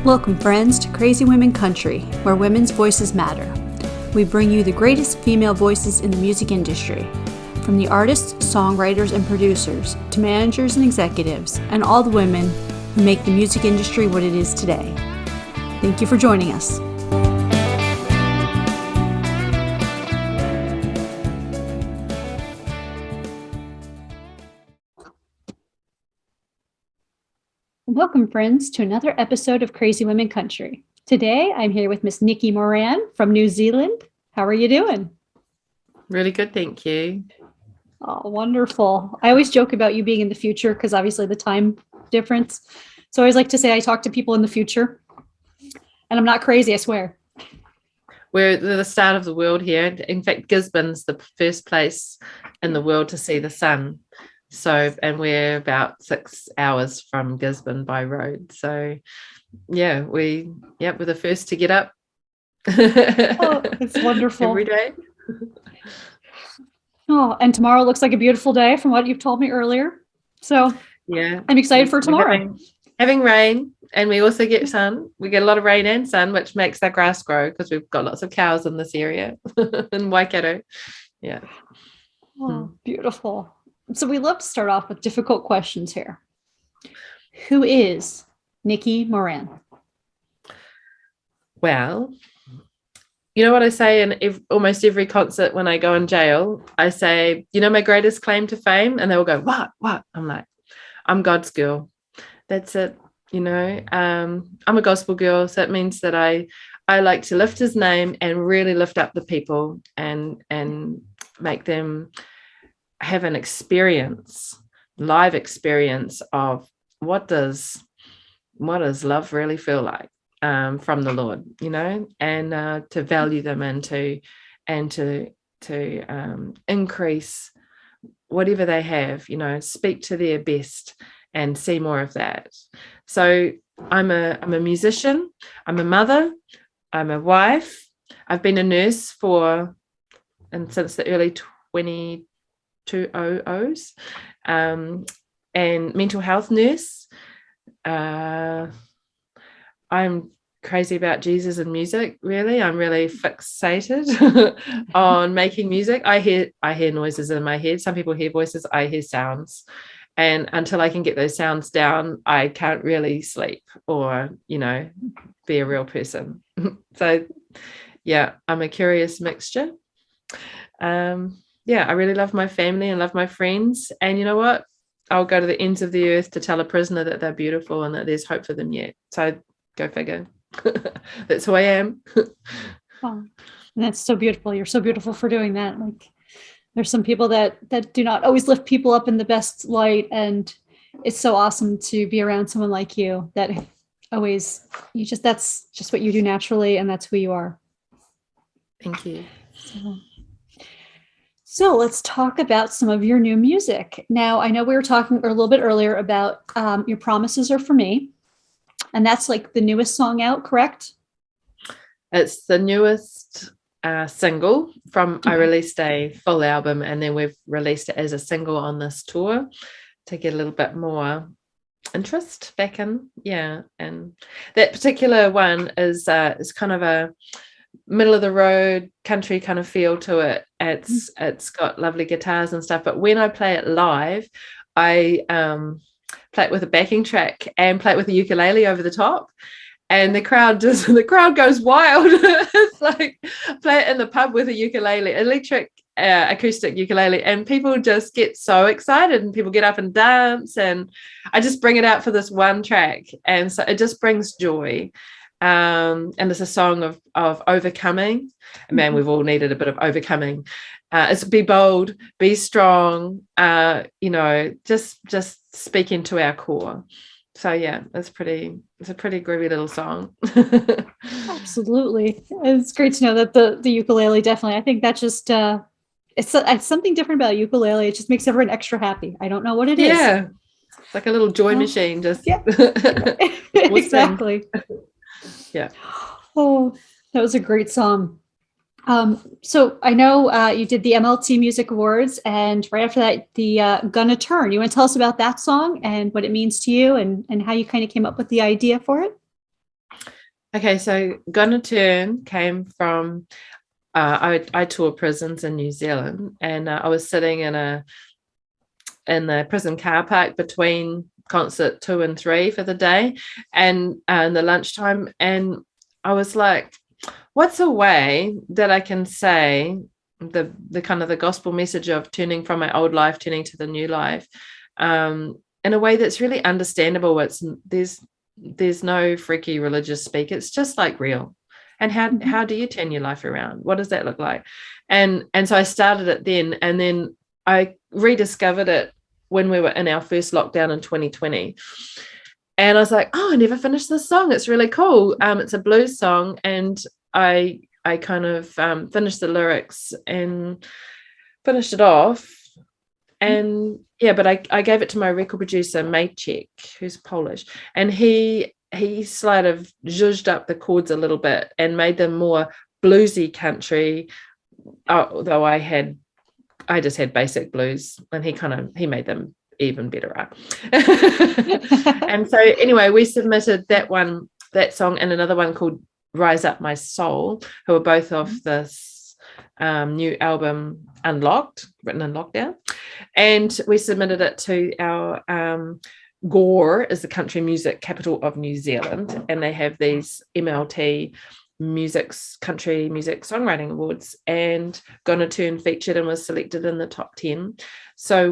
Welcome, friends, to Crazy Women Country, where women's voices matter. We bring you the greatest female voices in the music industry, from the artists, songwriters, and producers, to managers and executives, and all the women who make the music industry what it is today. Thank you for joining us. Welcome, friends, to another episode of Crazy Women Country. Today, I'm here with Miss Nicky Moran from New Zealand. How are you doing? Really good, thank you. Oh, wonderful. I always joke about you being in the future because obviously the time difference. So I always like to say I talk to people in the future. And I'm not crazy, I swear. We're at the start of the world here. In fact, Gisborne's the first place in the world to see the sun. So, and we're about 6 hours from Gisborne by road. So, yeah, we're the first to get up. Oh, it's wonderful. Every day. Oh, and tomorrow looks like a beautiful day from what you've told me earlier. So, yeah, I'm excited for tomorrow. Having rain, and we also get sun. We get a lot of rain and sun, which makes our grass grow because we've got lots of cows in this area in Waikato. Yeah. Oh, beautiful. So we love to start off with difficult questions here. Who is Nicky Moran? Well, you know what I say in almost every concert when I go in jail? I say, you know, my greatest claim to fame? And they will go, what? I'm like, I'm God's girl. That's it. You know, I'm a gospel girl. So it means that I like to lift his name and really lift up the people and make them have an live experience of what does love really feel like from the Lord, you know, and to value them and to increase whatever they have, you know, speak to their best and see more of that. So I'm a musician, I'm a mother, I'm a wife, I've been a nurse since the early 2000s, and mental health nurse. I'm crazy about Jesus and music, really. I'm really fixated on making music. I hear noises in my head. Some people hear voices, I hear sounds. And until I can get those sounds down, I can't really sleep or, you know, be a real person. So, yeah, I'm a curious mixture. I really love my family and love my friends. And you know what? I'll go to the ends of the earth to tell a prisoner that they're beautiful and that there's hope for them yet. So go figure. That's who I am. Oh, that's so beautiful. You're so beautiful for doing that. Like, there's some people that do not always lift people up in the best light. And it's so awesome to be around someone like you that always, that's just what you do naturally. And that's who you are. Thank you. So let's talk about some of your new music. Now, I know we were talking a little bit earlier about Your Promises Are For Me. And that's like the newest song out, correct? It's the newest single from, I released a full album and then we've released it as a single on this tour to get a little bit more interest back in. Yeah. And that particular one is kind of a middle of the road country kind of feel to it. It's got lovely guitars and stuff, but when I play it live, I play it with a backing track and play it with a ukulele over the top, and the crowd goes wild. It's like play it in the pub with a ukulele, electric acoustic ukulele, and people just get so excited and people get up and dance, and I just bring it out for this one track, and so it just brings joy. And it's a song of overcoming. Man, we've all needed a bit of overcoming. It's be bold, be strong, you know, just speak into our core. So yeah, it's a pretty groovy little song. Absolutely. It's great to know that the ukulele, definitely. I think that just it's something different about ukulele. It just makes everyone extra happy. I don't know what it is. Yeah. It's like a little joy machine, just exactly. Yeah. Oh, that was a great song. So I know you did the MLT Music Awards, and right after that, the Gonna Turn. You want to tell us about that song and what it means to you and how you kind of came up with the idea for it? Okay, so Gonna Turn came from I tour prisons in New Zealand, and I was sitting in the prison car park between concert 2 and 3 for the day, and in the lunchtime, and I was like, what's a way that I can say the kind of the gospel message of turning from my old life, turning to the new life, in a way that's really understandable. There's no freaky religious speak. It's just like real. And how do you turn your life around? What does that look like? And so I started it then, and then I rediscovered it when we were in our first lockdown in 2020. And I was like, oh, I never finished this song. It's really cool. It's a blues song, and I kind of finished the lyrics and finished it off. And yeah, but I gave it to my record producer, Maciek, who's Polish, and he sort of zhuzhed up the chords a little bit and made them more bluesy country. Though I just had basic blues, and he made them even better up. And so anyway, we submitted that song, and another one called Rise Up My Soul, who are both off this new album Unlocked, written in lockdown. And we submitted it to our Gore is the country music capital of New Zealand, and they have these MLT country music songwriting awards, and Gonna Turn featured and was selected in the top 10. So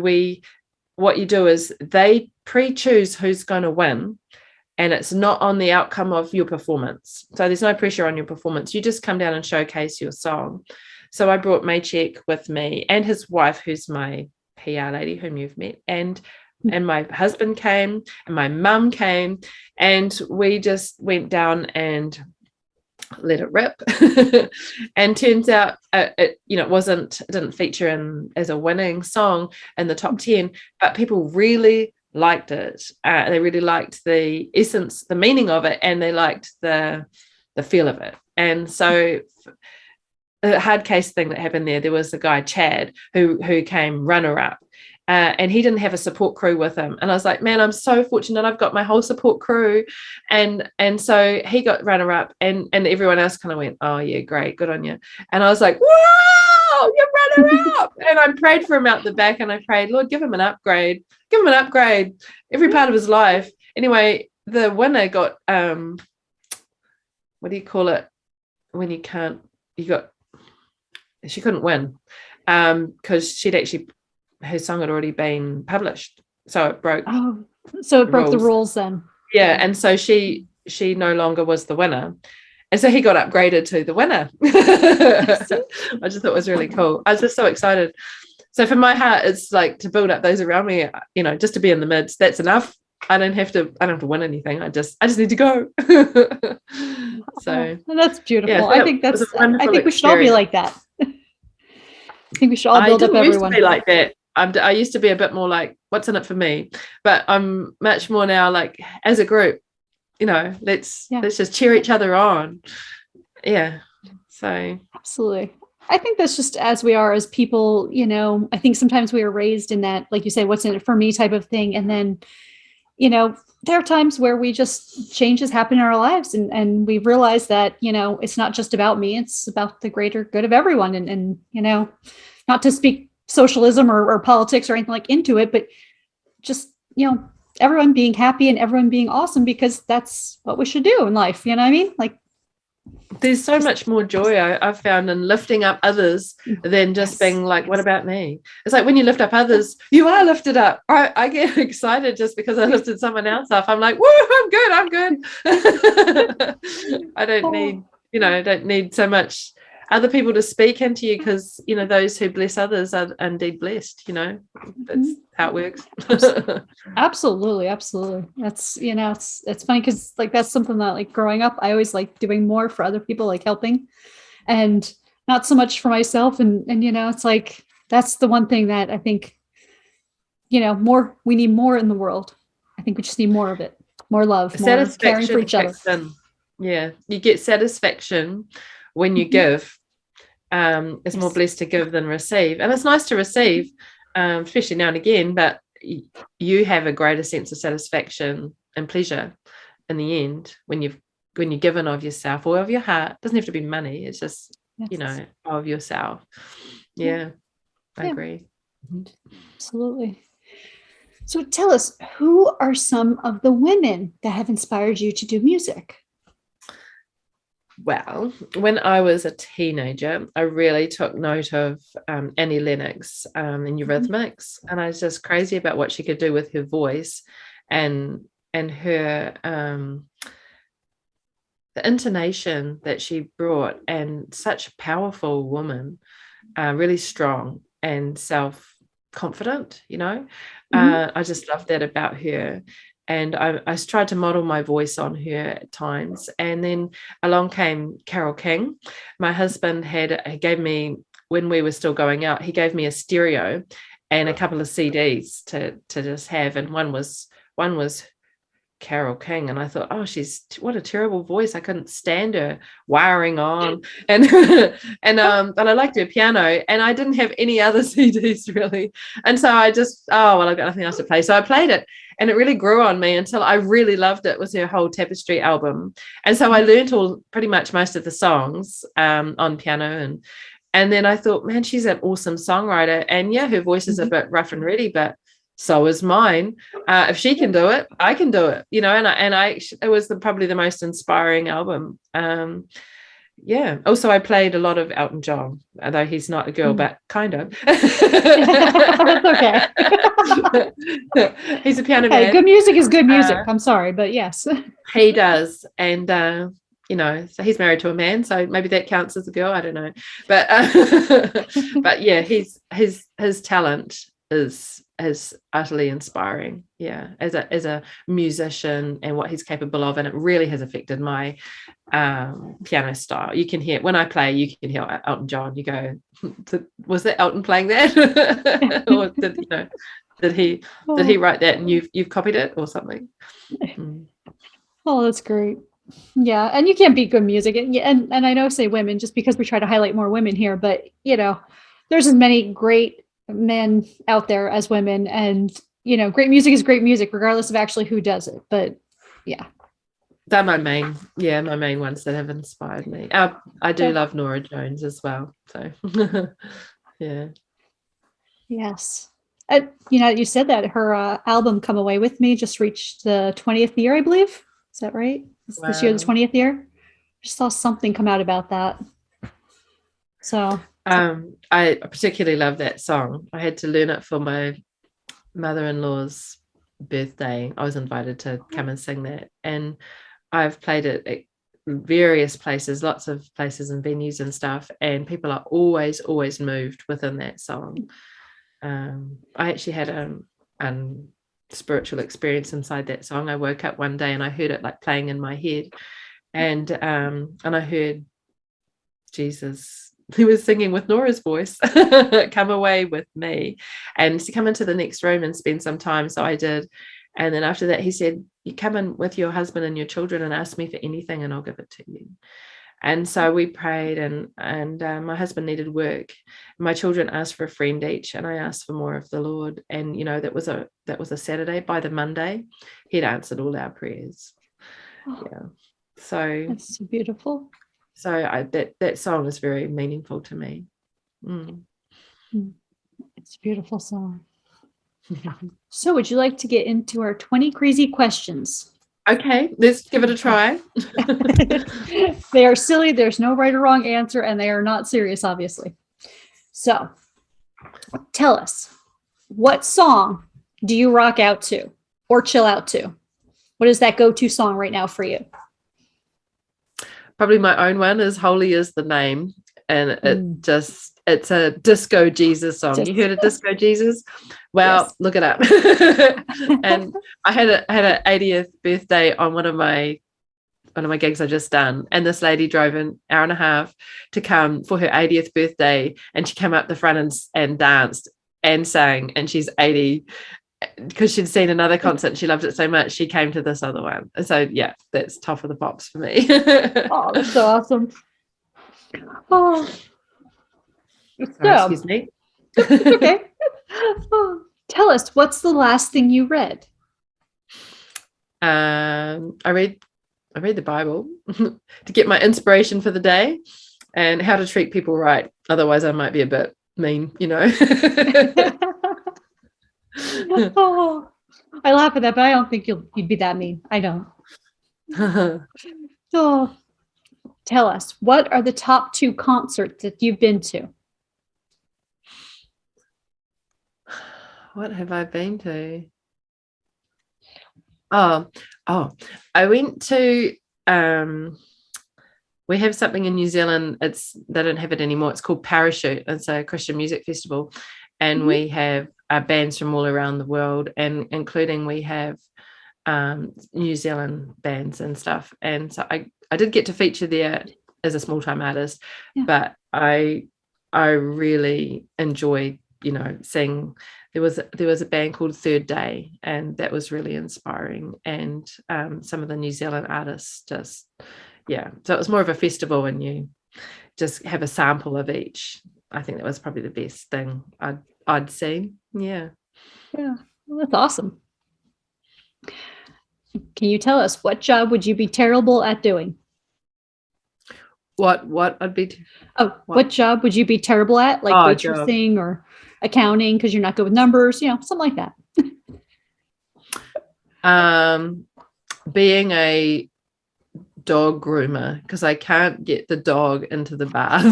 what you do is they pre-choose who's going to win, and it's not on the outcome of your performance. So there's no pressure on your performance. You just come down and showcase your song. So I brought Maciek with me, and his wife, who's my PR lady, whom you've met, and my husband came, and my mum came, and we just went down and let it rip. And turns out it didn't feature as a winning song in the top 10, but people really liked it. They really liked the essence, the meaning of it, and they liked the feel of it. And so a hard case thing that happened there was a guy, Chad, who came runner-up. And he didn't have a support crew with him. And I was like, man, I'm so fortunate. I've got my whole support crew. And so he got runner-up, and everyone else kind of went, oh, yeah, great. Good on you. And I was like, wow, you're runner-up. And I prayed for him out the back, and I prayed, Lord, give him an upgrade. Give him an upgrade. Every part of his life. Anyway, the winner got, what do you call it? When she couldn't win because her song had already been published, so it broke. Oh, so it broke the rules then. Yeah, and so she no longer was the winner, and so he got upgraded to the winner. I just thought it was really cool. I was just so excited. So for my heart, it's like to build up those around me. Just to be in the midst. That's enough. I don't have to win anything. I just need to go. So that's beautiful. Yeah, so I think we should all be like that. I think we should all build up everyone. I used to be like that. I used to be a bit more like, what's in it for me? But I'm much more now like, as a group, let's just cheer each other on. Yeah. So absolutely. I think that's just as we are as people, I think sometimes we are raised in that, like you say, what's in it for me type of thing. And then, there are times where changes happen in our lives, and we realize that, it's not just about me, it's about the greater good of everyone. And not to speak socialism or politics or anything like into it, but just, everyone being happy and everyone being awesome, because that's what we should do in life. You know what I mean? Like, there's so much more joy I've found in lifting up others than just being like, what about me? It's like when you lift up others, you are lifted up. I get excited just because I lifted someone else up. I'm like, woo, I'm good. I don't need so much other people to speak into you, because those who bless others are indeed blessed. That's how it works. Absolutely that's it's funny because like that's something that like growing up I always like doing more for other people, like helping, and not so much for myself. And it's like that's the one thing that I think we need more in the world. I think we just need more of it, more love, more caring for each other. Yeah, you get satisfaction when you give. It's more blessed to give than receive, and it's nice to receive, especially now and again, but you have a greater sense of satisfaction and pleasure in the end when you've when you're given of yourself or of your heart. It doesn't have to be money. It's just, Yes. of yourself. Yeah, I agree. Absolutely. So tell us, who are some of the women that have inspired you to do music? Well, when I was a teenager, I really took note of Annie Lennox in Eurythmics, and I was just crazy about what she could do with her voice, and her the intonation that she brought, and such a powerful woman, really strong and self-confident. I just love that about her. And I tried to model my voice on her at times. And then along came Carole King. My husband he gave me, when we were still going out, he gave me a stereo and a couple of CDs to just have. And one was Carole King, and I thought, oh, what a terrible voice. I couldn't stand her wiring on, and but I liked her piano, and I didn't have any other CDs really, and so I just, I've got nothing else to play, so I played it, and it really grew on me until I really loved it. It was her whole Tapestry album, and so I learned pretty much most of the songs on piano, and then I thought, man, she's an awesome songwriter, and yeah, her voice is a bit rough and ready, but so is mine. If she can do it, I can do it. It was probably the most inspiring album. Also, I played a lot of Elton John, although he's not a girl, but kind of. That's okay. He's a piano man. Good music is good music. I'm sorry, but yes. He does. And so he's married to a man, so maybe that counts as a girl. I don't know. But yeah, his talent is utterly inspiring, as a musician, and what he's capable of, and it really has affected my piano style. You can hear when I play, you can hear Elton John. You go, was that Elton playing that? Or did he write that and you've copied it or something? Oh, that's great. Yeah, and you can't beat good music, and I know, say women, just because we try to highlight more women here, but there's as many great men out there as women, and great music is great music regardless of actually who does it. But yeah, they're my main ones that have inspired me. I do love Norah Jones as well, so yeah. Yes. You said that her album Come Away With Me just reached the 20th year, I believe. Is that right? Wow. This year the 20th year? I just saw something come out about that. So I particularly love that song. I had to learn it for my mother-in-law's birthday. I was invited to come and sing that, and I've played it at various places, lots of places and venues and stuff, and people are always moved within that song. I actually had a spiritual experience inside that song. I woke up one day and I heard it like playing in my head, and I heard Jesus. He was singing with Nora's voice, Come Away With Me, and to come into the next room and spend some time. So I did. And then after that, he said, you come in with your husband and your children and ask me for anything and I'll give it to you. And so we prayed, and my husband needed work. My children asked for a friend each, and I asked for more of the Lord. And, that was a Saturday. By the Monday, he'd answered all our prayers. Oh, yeah. So that's so beautiful. So that song is very meaningful to me. It's a beautiful song. So would you like to get into our 20 crazy questions? Okay, let's give it a try. They are silly. There's no right or wrong answer, and they are not serious, obviously. So tell us, what song do you rock out to or chill out to? What is that go-to song right now for you? Probably my own one is Holy Is the Name. And it's a Disco Jesus song. You heard of Disco Jesus? Well, yes. Look it up. And I had an 80th birthday on one of my gigs I just done. And this lady drove an hour and a half to come for her 80th birthday. And she came up the front and danced and sang. And she's 80. Because she'd seen another concert and she loved it so much, she came to this other one. And so, yeah, that's top of the pops for me. Oh, that's so awesome. Oh, sorry, excuse me. Okay. Oh, tell us, what's the last thing you read? I read I read the Bible to get my inspiration for the day and how to treat people right. Otherwise, I might be a bit mean, Oh, I laugh at that, but I don't think you'd be that mean. I don't. Oh, tell us, what are the top 2 concerts that you've been to? What have I been to? I went to we have something in New Zealand. They don't have it anymore. It's called Parachute. It's a Christian music festival, and we have bands from all around the world, and including we have New Zealand bands and stuff. And so I did get to feature there as a small-time artist, but I really enjoyed seeing. There was a band called Third Day, and that was really inspiring. And some of the New Zealand artists just, so it was more of a festival, and you just have a sample of each. I think that was probably the best thing I'd seen. Yeah. Well, that's awesome. Can you tell us, what job would you be terrible at doing? What I'd be what job would you be terrible at, like waitressing or accounting, because you're not good with numbers, something like that? Being a dog groomer, because I can't get the dog into the bath.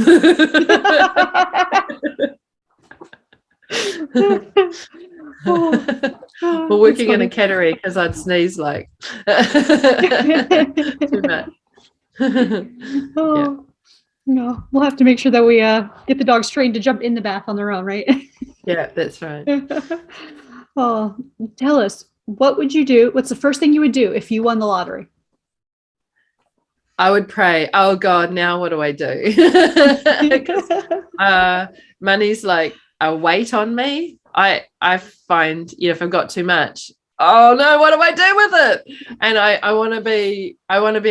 Or working in a cattery, because I'd sneeze like too much. No, we'll have to make sure that we get the dogs trained to jump in the bath on their own, right? Yeah, that's right. Tell us, what would you do? What's the first thing you would do if you won the lottery? I would pray, oh God, now what do I do? Money's like a weight on me. I find, if I've got too much, oh no, what do I do with it? And I want to be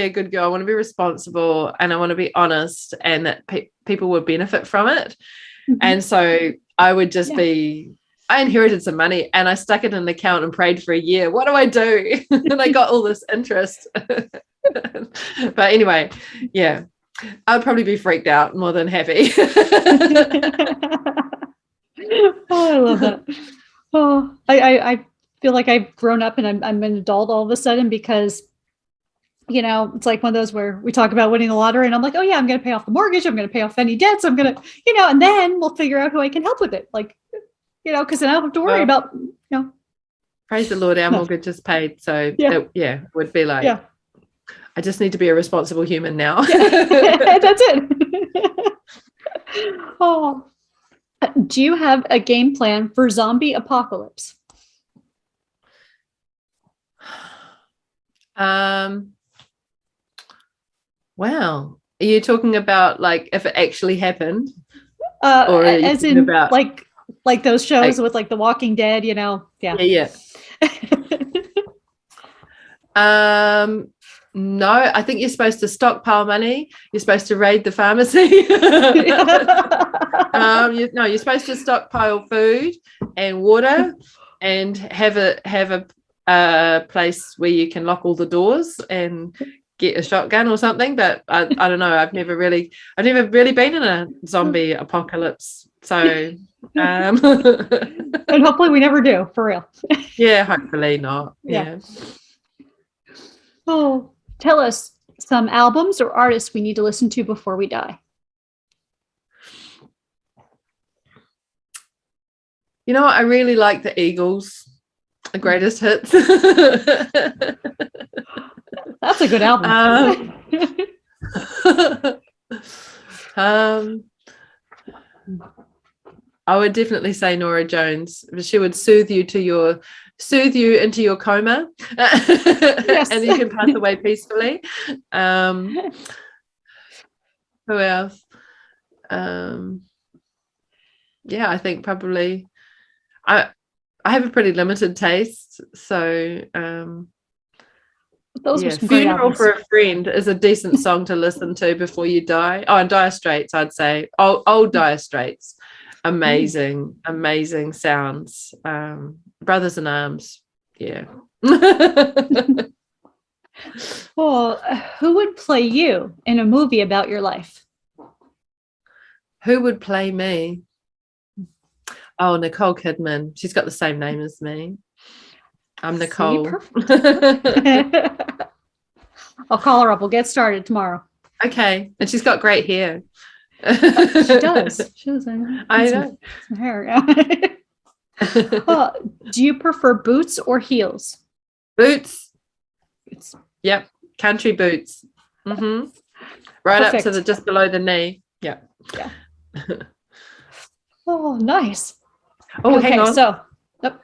a good girl. I want to be responsible, and I want to be honest, and that people would benefit from it. And so I would just I inherited some money, and I stuck it in an account and prayed for a year. What do I do? And I got all this interest. But anyway, I'd probably be freaked out more than happy. Oh, I love that. Oh, I feel like I've grown up and I'm an adult all of a sudden, because it's like one of those where we talk about winning the lottery and I'm like, oh yeah, I'm going to pay off the mortgage. I'm going to pay off any debts. I'm going to, and then we'll figure out who I can help with it. Like, because then I don't have to worry about, Praise the Lord, our mortgage is paid. So it would be like, I just need to be a responsible human now. That's it. Oh, do you have a game plan for zombie apocalypse? Well, are you talking about like if it actually happened, or as in about like those shows with like The Walking Dead? Yeah. No, I think you're supposed to stockpile money. You're supposed to raid the pharmacy. You're supposed to stockpile food and water, and have a place where you can lock all the doors and get a shotgun or something. But I don't know. I've never really been in a zombie apocalypse. So, and hopefully we never do, for real. Yeah, hopefully not. Yeah. Oh, tell us some albums or artists we need to listen to before we die. I really like the Eagles, the greatest hits. That's a good album. I would definitely say Norah Jones. She would soothe you into your coma. Yes. And you can pass away peacefully. Who else? I think probably I have a pretty limited taste, so those were some Funeral for a Friend is a decent song to listen to before you die. Oh, and Dire Straits, I'd say. Old Dire Straits. Amazing sounds. Brothers in Arms. Yeah. Well, who would play you in a movie about your life? Who would play me? Oh, Nicole Kidman. She's got the same name as me. I'm Nicole. See, perfect. I'll call her up. We'll get started tomorrow. Okay. And she's got great hair. She does. She does. I know. Some hair. Do you prefer boots or heels? Boots. Boots. Yep. Country boots. Mm-hmm. Right Perfect. up to just below the knee. Yeah. Yeah. Oh, nice. Oh, okay, hang on. So,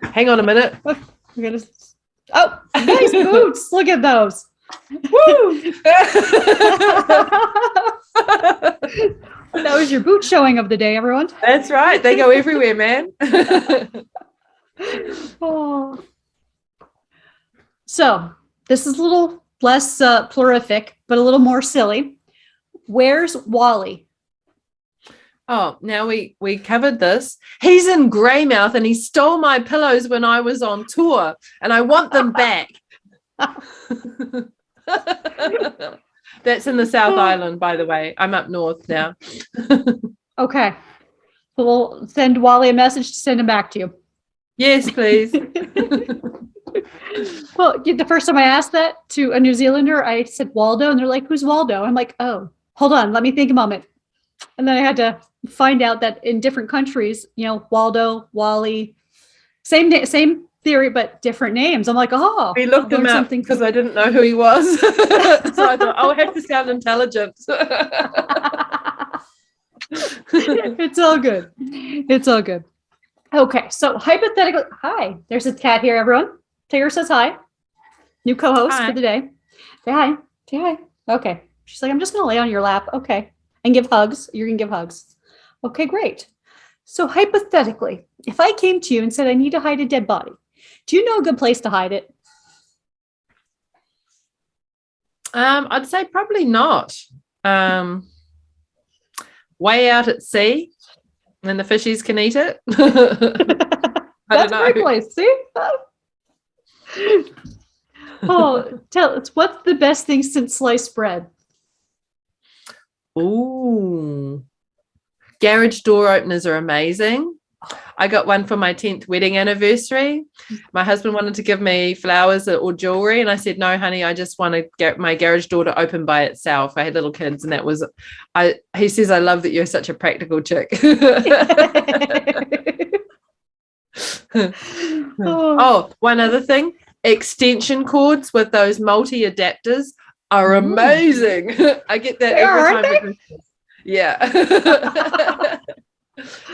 hang on a minute. We're gonna. Oh, nice boots. Look at those. Woo! That was your boot showing of the day, everyone. That's right. They go everywhere, man. Oh. So this is a little less plurific, but a little more silly. Where's Wally? Oh, now we covered this. He's in Greymouth and he stole my pillows when I was on tour and I want them back. That's in the South Island, by the way. I'm up north now. Okay. We'll send Wally a message to send him back to you. Yes, please. Well, the first time I asked that to a New Zealander, I said Waldo, and they're like, "Who's Waldo?" I'm like, "Oh, hold on, let me think a moment." And then I had to find out that in different countries, Waldo, Wally, same theory, but different names. I'm like, oh, we looked him up because I didn't know who he was. So I thought, I have to sound intelligent. It's all good. It's all good. Okay, so hypothetically, hi, there's a cat here, everyone. Tigger says hi. New co-host for the day. Say hi. Say hi. Okay. She's like, I'm just going to lay on your lap. Okay. And give hugs. You're going to give hugs. Okay, great. So hypothetically, if I came to you and said, I need to hide a dead body, do you know a good place to hide it? I'd say probably not. Way out at sea, and the fishies can eat it. That's a great place. See? Oh, tell us, what's the best thing since sliced bread? Ooh, garage door openers are amazing. I got one for my 10th wedding anniversary. My husband wanted to give me flowers or jewelry, and I said, no, honey, I just want to get my garage door to open by itself. I had little kids, and that was, he says, I love that you're such a practical chick. Oh, one other thing, extension cords with those multi-adapters are amazing. I get that every time. Yeah.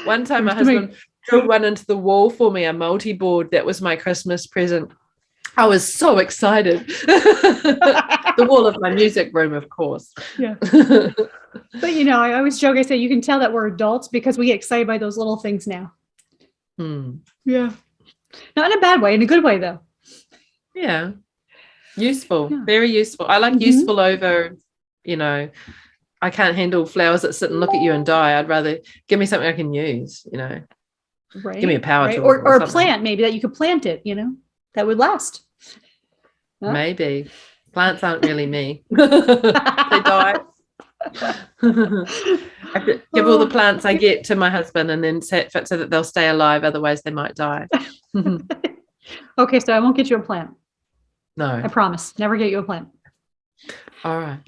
One time my husband drilled one into the wall for me, a multi-board. That was my Christmas present. I was so excited. The wall of my music room, of course. Yeah. But I always joke, I say you can tell that we're adults because we get excited by those little things now. Yeah. Not in a bad way, in a good way though. Yeah. Useful. Yeah. Very useful. I like useful over, I can't handle flowers that sit and look at you and die. I'd rather give me something I can use, Right. Give me a power tool. Or a plant, maybe that you could plant it, that would last. Huh? Maybe. Plants aren't really me. They die. I have to give all the plants I get to my husband and then set so that they'll stay alive. Otherwise, they might die. Okay, so I won't get you a plant. No. I promise. Never get you a plant. All right.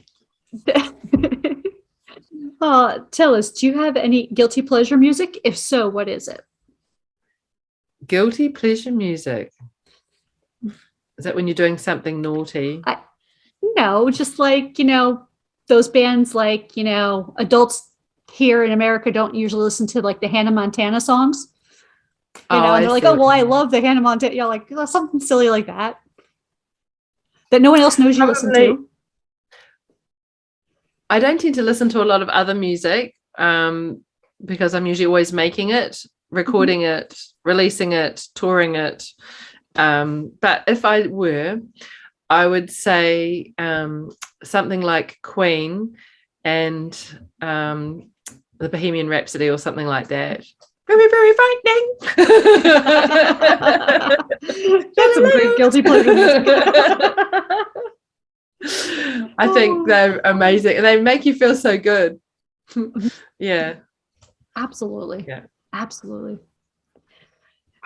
Tell us, do you have any guilty pleasure music? If so, what is it? Guilty pleasure music. Is that when you're doing something naughty? No, just like, those bands like, adults here in America don't usually listen to like the Hannah Montana songs. And they're like, oh, well, I love the Hannah Montana. Like something silly like that. That no one else knows you listen to. I don't tend to listen to a lot of other music because I'm usually always making it, recording it, releasing it, touring it. But if I were, I would say something like Queen and the Bohemian Rhapsody or something like that. Very, very frightening. That's some great guilty pleasure music. I think they're amazing and they make you feel so good. Yeah. Absolutely. Yeah. Absolutely.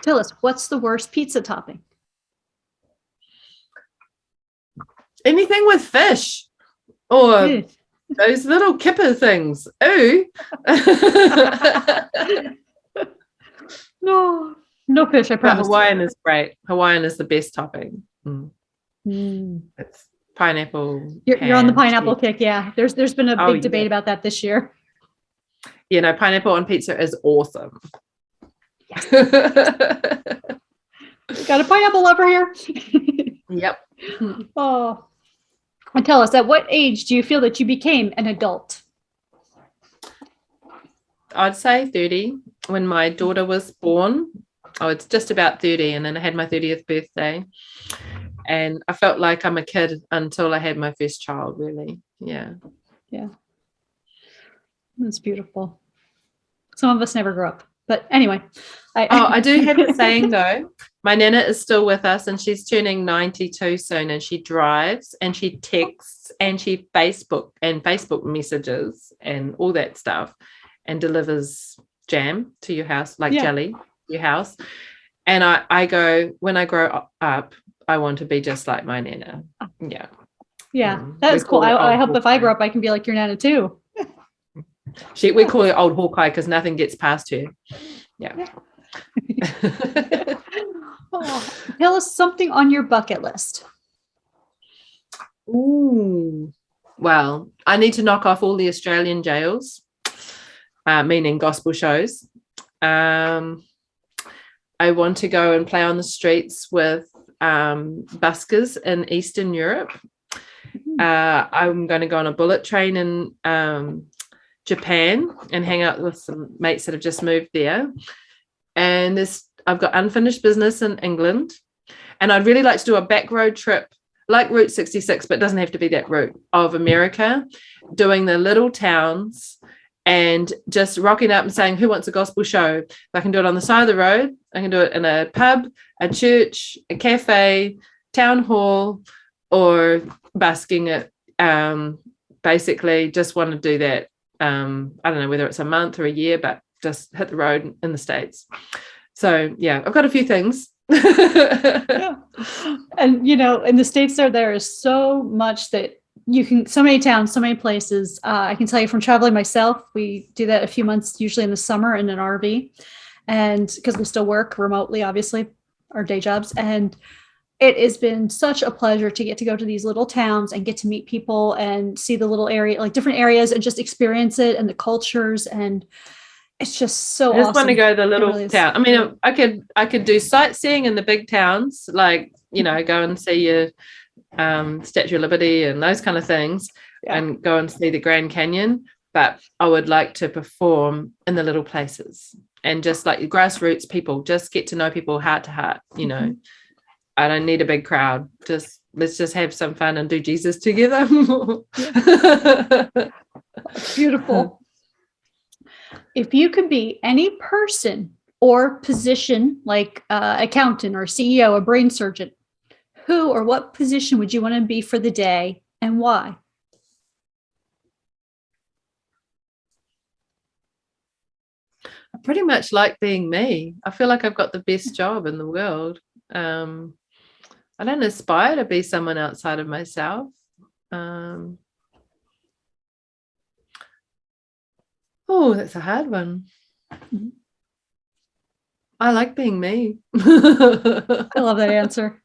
Tell us, what's the worst pizza topping? Anything with fish or Ew. those little kipper things. Ooh. No fish, I But promise. Hawaiian is great. Hawaiian is the best topping. It's pineapple. You're on the ham, pineapple cheese. kick, yeah. There's been a big debate about that this year. You know, pineapple on pizza is awesome. Yes. We got a pineapple lover here. Yep. Oh. And tell us, at what age do you feel that you became an adult? I'd say 30. When my daughter was born, I was just about 30, and then I had my 30th birthday. And I felt like I'm a kid until I had my first child, really. Yeah. Yeah. That's beautiful. Some of us never grew up. But anyway. I do have a saying, though. My Nana is still with us, and she's turning 92 soon, and she drives and she texts and she Facebook messages and all that stuff and delivers jam to your house, like jelly to your house. And I go, when I grow up, I want to be just like my Nana. Yeah. Yeah, that's cool. I hope if I grow up, I can be like your Nana too. We call her Old Hawkeye because nothing gets past her. Yeah. Tell us something on your bucket list. Ooh. Well, I need to knock off all the Australian jails, meaning gospel shows. I want to go and play on the streets with buskers in Eastern Europe. I'm going to go on a bullet train in Japan and hang out with some mates that have just moved there. And I've got unfinished business in England. And I'd really like to do a back road trip like Route 66, but it doesn't have to be that route, of America, doing the little towns and just rocking up and saying, who wants a gospel show? I can do it on the side of the road. I can do it in a pub, a church, a cafe, town hall, or busking it. Basically, just want to do that. I don't know whether it's a month or a year, but just hit the road in the States. So, yeah, I've got a few things. Yeah. And, you know, in the States there is so much that you can, so many towns, so many places. I can tell you from traveling myself, we do that a few months, usually in the summer in an RV. And because we still work remotely, obviously, our day jobs. And it has been such a pleasure to get to go to these little towns and get to meet people and see the little area, like different areas, and just experience it and the cultures. And it's just so awesome. I just want to go to the little town. I mean, I could do sightseeing in the big towns, like, you know, go and see your Statue of Liberty and those kind of things, and go and see the Grand Canyon. But I would like to perform in the little places and just like grassroots people, just get to know people heart to heart, you know. I don't need a big crowd. Let's just have some fun and do Jesus together. Beautiful. If you could be any person or position, like accountant or CEO or brain surgeon, who or what position would you want to be for the day and why? I pretty much like being me. I feel like I've got the best job in the world. I don't aspire to be someone outside of myself. Oh, that's a hard one. I like being me. I love that answer.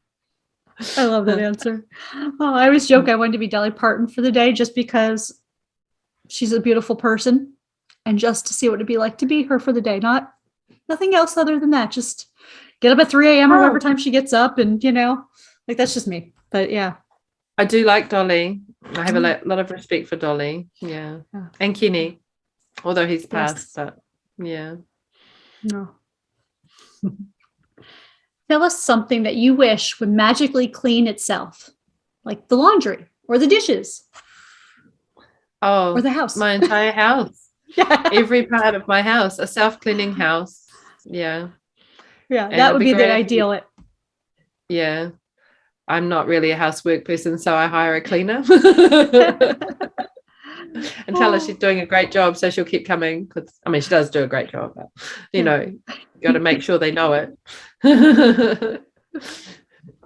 I love that answer. Oh, I always joke I wanted to be Dolly Parton for the day just because she's a beautiful person and just to see what it'd be like to be her for the day. Nothing else other than that. Just get up at 3 a.m. or whatever time she gets up, and, you know, like, that's just me. But yeah. I do like Dolly. I have a lot of respect for Dolly. Yeah. And Kenny, although he's passed, but yeah. No. Tell us something that you wish would magically clean itself, like the laundry or the dishes. Oh, or the house. My entire house. Every part of my house, a self-cleaning house. Yeah. Yeah, and that would be the ideal. Yeah. I'm not really a housework person, so I hire a cleaner and tell her she's doing a great job, so she'll keep coming. Because I mean, she does do a great job, but you got to make sure they know it.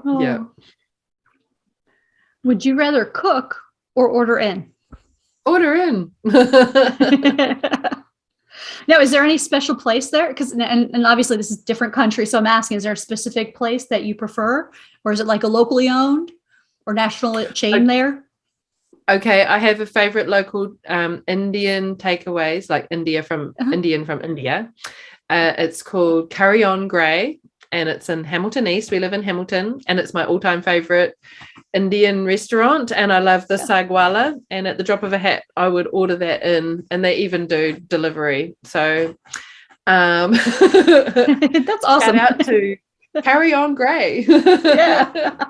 Yeah. Would you rather cook or order in? Order in. Now, is there any special place there? Because and obviously this is a different country, so I'm asking: is there a specific place that you prefer, or is it like a locally owned or national chain there? Okay, I have a favorite local Indian takeaways, like Indian from India. It's called Curry on Grey, and it's in Hamilton East. We live in Hamilton, and it's my all-time favorite Indian restaurant, and I love the sagwala, and at the drop of a hat I would order that in, and they even do delivery. So That's awesome. Shout out to Curry on Grey. Yeah.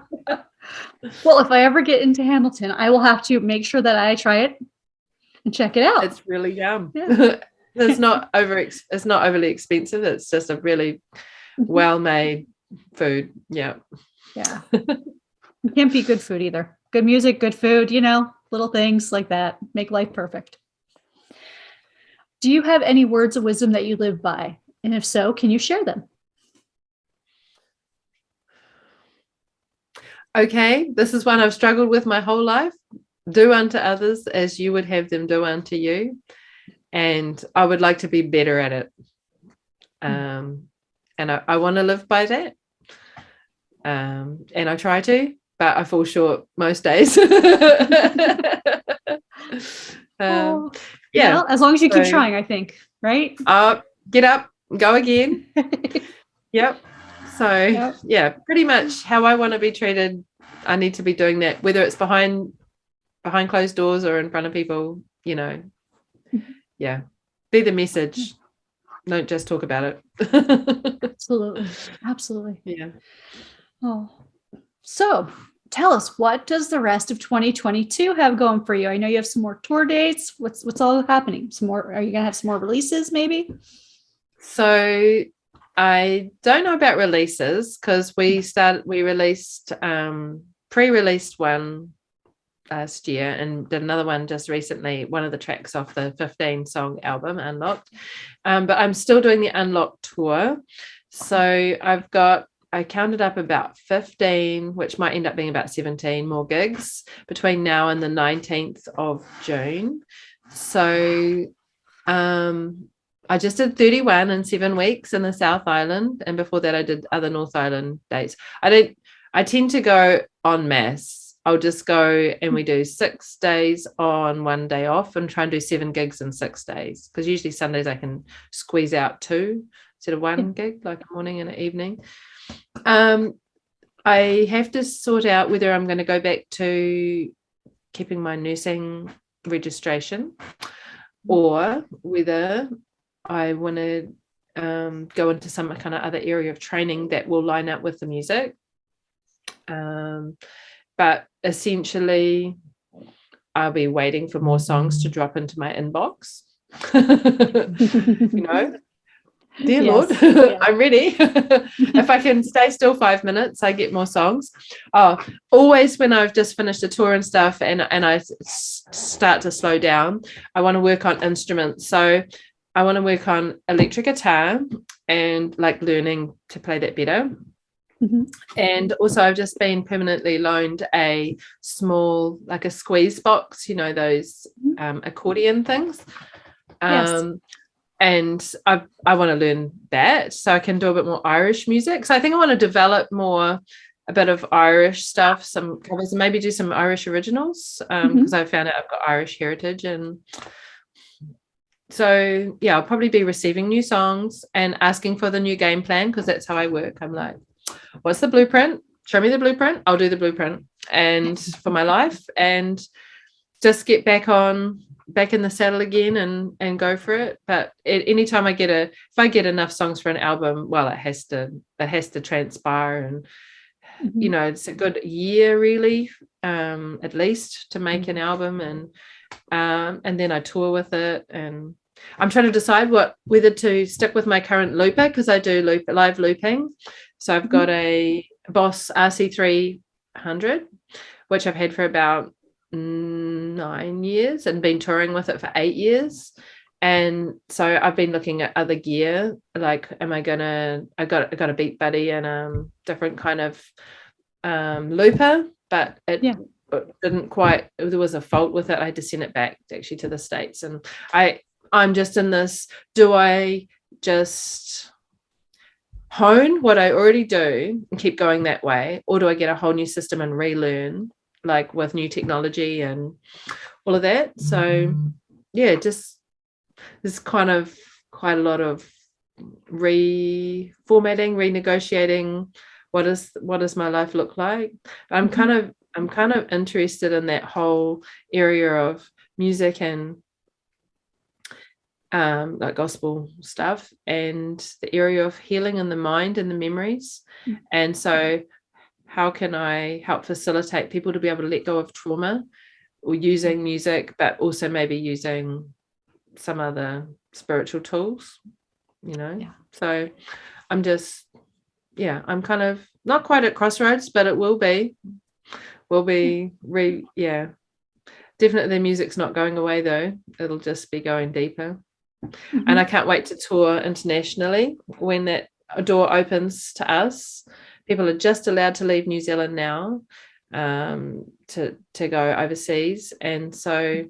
Well, if I ever get into Hamilton, I will have to make sure that I try it and check it out. It's really yum. Yeah. It's not overly expensive. It's just a really well-made food. Yeah. It can't be good food either. Good music, good food, little things like that make life perfect. Do you have any words of wisdom that you live by? And if so, can you share them? Okay, this is one I've struggled with my whole life. Do unto others as you would have them do unto you. And I would like to be better at it. And I want to live by that. And I try to, but I fall short most days. Well, as long as you keep trying, I think, right? Get up, go again. Yep. So pretty much how I want to be treated, I need to be doing that, whether it's behind closed doors or in front of people, be the message. Don't just talk about it. Absolutely. Yeah. Oh, so tell us, what does the rest of 2022 have going for you? I know you have some more tour dates. What's all happening? Are you gonna have some more releases maybe? So I don't know about releases, because we released pre-released one last year and did another one just recently, one of the tracks off the 15-song album Unlocked, but I'm still doing the Unlocked tour. So I counted up about 15, which might end up being about 17 more gigs between now and the 19th of June. So I just did 31 in 7 weeks in the South Island, and before that I did other North Island dates. I tend to go en masse. I'll just go and we do 6 days on, 1 day off, and try and do 7 gigs in 6 days, because usually Sundays I can squeeze out 2 instead of 1 gig, like a morning and an evening. I have to sort out whether I'm going to go back to keeping my nursing registration, or whether I want to go into some kind of other area of training that will line up with the music. But essentially, I'll be waiting for more songs to drop into my inbox. Dear Lord, I'm ready. If I can stay still 5 minutes, I get more songs. Always when I've just finished a tour and stuff, and I start to slow down, I want to work on instruments. So I want to work on electric guitar and like learning to play that better. Mm-hmm. And also I've just been permanently loaned a small, like a squeeze box, those accordion things. And I want to learn that so I can do a bit more Irish music. So I think I want to develop a bit of Irish stuff, some covers, and maybe do some Irish originals, because I found out I've got Irish heritage. And so, I'll probably be receiving new songs and asking for the new game plan, because that's how I work. I'm like, what's the blueprint? Show me the blueprint. I'll do the blueprint and for my life, and just get back in the saddle again and go for it. But anytime if I get enough songs for an album, well, it has to transpire, and it's a good year really, at least, to make an album, and then I tour with it. And I'm trying to decide whether to stick with my current looper, because I do live looping. So I've got a Boss RC3 which I've had for about 9 years and been touring with it for 8 years. And so I've been looking at other gear, like, I got a Beat Buddy and different kind of looper, but it didn't quite, there was a fault with it. I had to send it back actually to the States. And I'm just in this, do I just hone what I already do and keep going that way, or do I get a whole new system and relearn, like with new technology and all of that? So yeah, just there's kind of quite a lot of reformatting, renegotiating. What does my life look like? I'm kind of interested in that whole area of music and like gospel stuff, and the area of healing in the mind and the memories. And so how can I help facilitate people to be able to let go of trauma, or using music, but also maybe using some other spiritual tools, So I'm just, I'm kind of not quite at crossroads, but it will be definitely. The music's not going away though. It'll just be going deeper. And I can't wait to tour internationally when that door opens to us. People are just allowed to leave New Zealand now, to go overseas, and so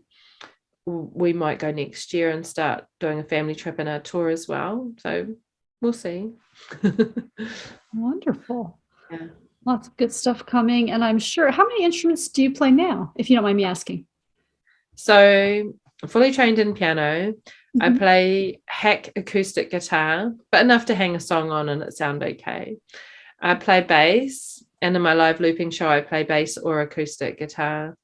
we might go next year and start doing a family trip in our tour as well. So we'll see. Wonderful. Yeah. Lots of good stuff coming. And I'm sure, how many instruments do you play now, if you don't mind me asking? So I'm fully trained in piano. I play hack acoustic guitar, but enough to hang a song on and it sound okay. I play bass, and in my live looping show, I play bass or acoustic guitar.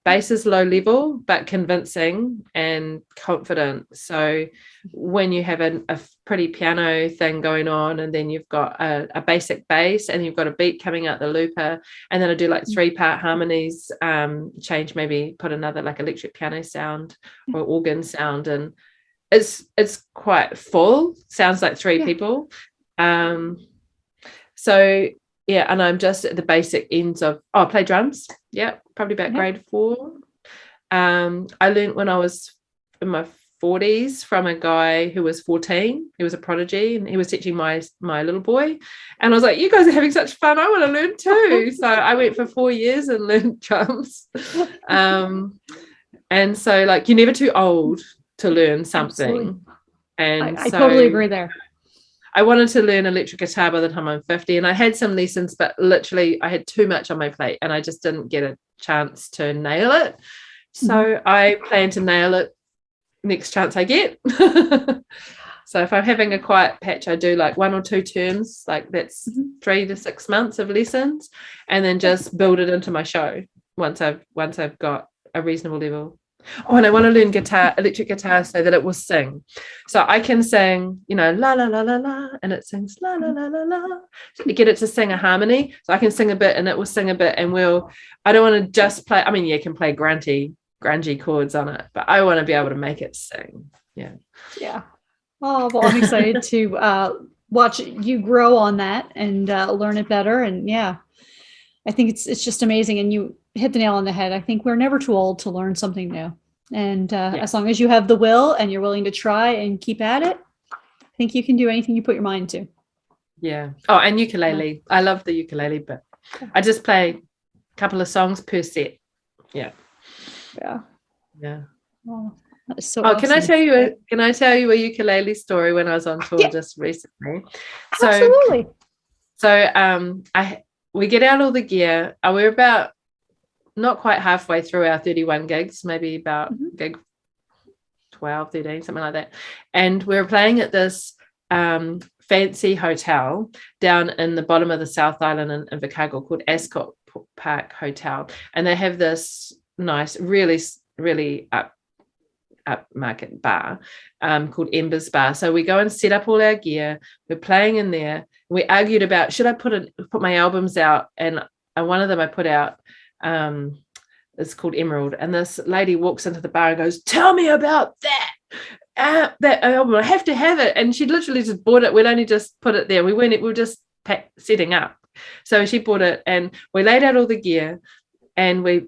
Bass is low level, but convincing and confident. So when you have a pretty piano thing going on, and then you've got a basic bass, and you've got a beat coming out the looper, and then I do like 3-part harmonies, change, maybe put another like electric piano sound or organ sound, and it's quite full. Sounds like three people. So yeah, and I'm just at the basic ends of, I play drums. Yeah, probably about grade 4. I learned when I was in my 40s from a guy who was 14. He was a prodigy, and he was teaching my little boy. And I was like, you guys are having such fun. I want to learn too. So I went for 4 years and learned drums. And so, like, you're never too old to learn something. Absolutely. And I totally agree there. I wanted to learn electric guitar by the time I'm 50, and I had some lessons, but literally I had too much on my plate and I just didn't get a chance to nail it. So I plan to nail it next chance I get. So if I'm having a quiet patch, I do like 1 or 2 terms, like that's 3 to 6 months of lessons, and then just build it into my show once I've got a reasonable level. Oh, and I want to learn electric guitar, so that it will sing. So I can sing, la, la, la, la, la, and it sings la, la, la, la, la. So to get it to sing a harmony. So I can sing a bit and it will sing a bit, and I don't want to just play, you can play grungy chords on it, but I want to be able to make it sing. Yeah. Yeah. Oh, well, I'm excited to watch you grow on that and learn it better. And yeah, I think it's just amazing. And you hit the nail on the head. I think we're never too old to learn something new. And as long as you have the will and you're willing to try and keep at it, I think you can do anything you put your mind to. Yeah. Oh, and ukulele. I love the ukulele, but I just play a couple of songs per set. Yeah. Yeah. Yeah. Oh, that is so awesome. Can I tell you a ukulele story when I was on tour just recently? Absolutely. So we get out all the gear. We're about not quite halfway through our 31 gigs, maybe about gig 12, 13, something like that. And we're playing at this fancy hotel down in the bottom of the South Island in Invercargill called Ascot Park Hotel. And they have this nice, really, really upmarket bar called Embers Bar. So we go and set up all our gear. We're playing in there. We argued about, should I put my albums out? And one of them I put out, it's called Emerald, and this lady walks into the bar and goes, tell me about that album, I have to have it. And she literally just bought it. We'd only just put it there. We were just setting up, So she bought it, and we laid out all the gear, and we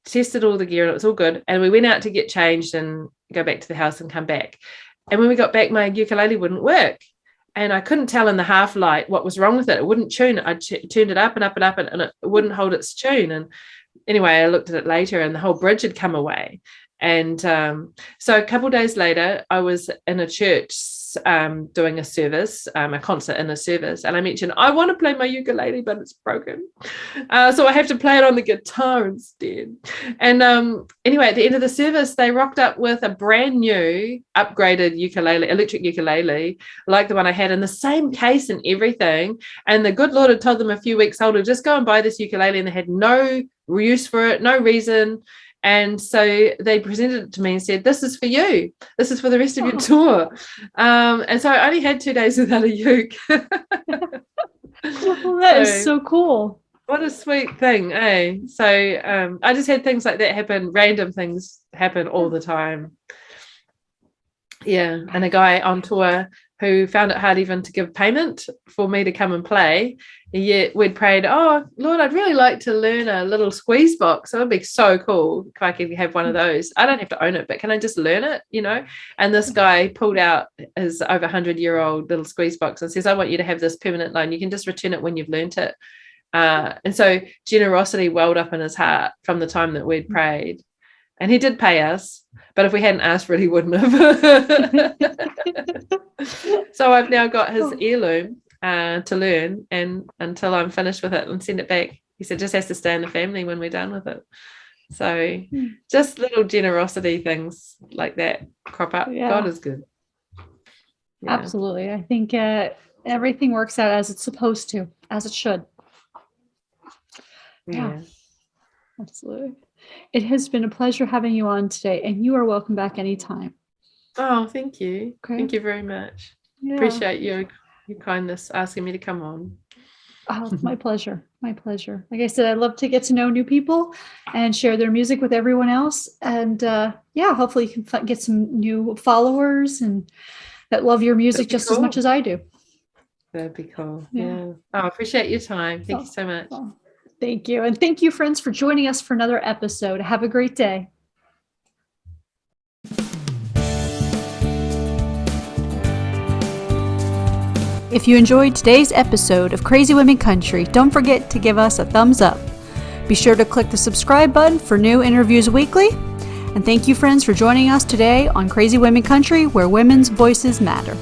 tested all the gear, and it was all good. And we went out to get changed and go back to the house and come back. And when we got back, my ukulele wouldn't work. And I couldn't tell in the half light what was wrong with it. It wouldn't tune. I tuned it up and up and up, and it wouldn't hold its tune. And anyway, I looked at it later, and the whole bridge had come away. And so a couple of days later, I was in a church doing a service, a concert in a service, and I mentioned, I want to play my ukulele, but it's broken. So I have to play it on the guitar instead. And anyway, at the end of the service, they rocked up with a brand new upgraded ukulele, electric ukulele, like the one I had, in the same case and everything. And the good Lord had told them a few weeks older, just go and buy this ukulele, and they had no use for it, no reason. And so they presented it to me and said, this is for you. This is for the rest of your tour. And so I only had 2 days without a uke. That is so cool. What a sweet thing, eh? So I just had things like that happen. Random things happen all the time. Yeah. And a guy on tour who found it hard even to give payment for me to come and play. Yet we'd prayed, oh, Lord, I'd really like to learn a little squeeze box. It would be so cool if I could have one of those. I don't have to own it, but can I just learn it, you know? And this guy pulled out his over 100-year-old little squeeze box and says, I want you to have this permanent loan. You can just return it when you've learnt it. And so generosity welled up in his heart from the time that we'd prayed. And he did pay us, but if we hadn't asked for it, he wouldn't have. So I've now got his heirloom to learn, and until I'm finished with it and send it back. He said just has to stay in the family when we're done with it. So just little generosity things like that crop up. Yeah. God is good. Yeah. Absolutely. I think everything works out as it's supposed to, as it should. Yeah. Absolutely. It has been a pleasure having you on today, and you are welcome back anytime. Oh, thank you. Okay. Thank you very much. Yeah. Appreciate your kindness asking me to come on. Oh, it's my pleasure. My pleasure. Like I said, I love to get to know new people and share their music with everyone else. And hopefully you can get some new followers and that love your music just cool. As much as I do. That'd be cool. Yeah. Oh, I appreciate your time. Thank you so much. Oh, thank you. And thank you, friends, for joining us for another episode. Have a great day. If you enjoyed today's episode of Crazy Women Country, don't forget to give us a thumbs up. Be sure to click the subscribe button for new interviews weekly. And thank you, friends, for joining us today on Crazy Women Country, where women's voices matter.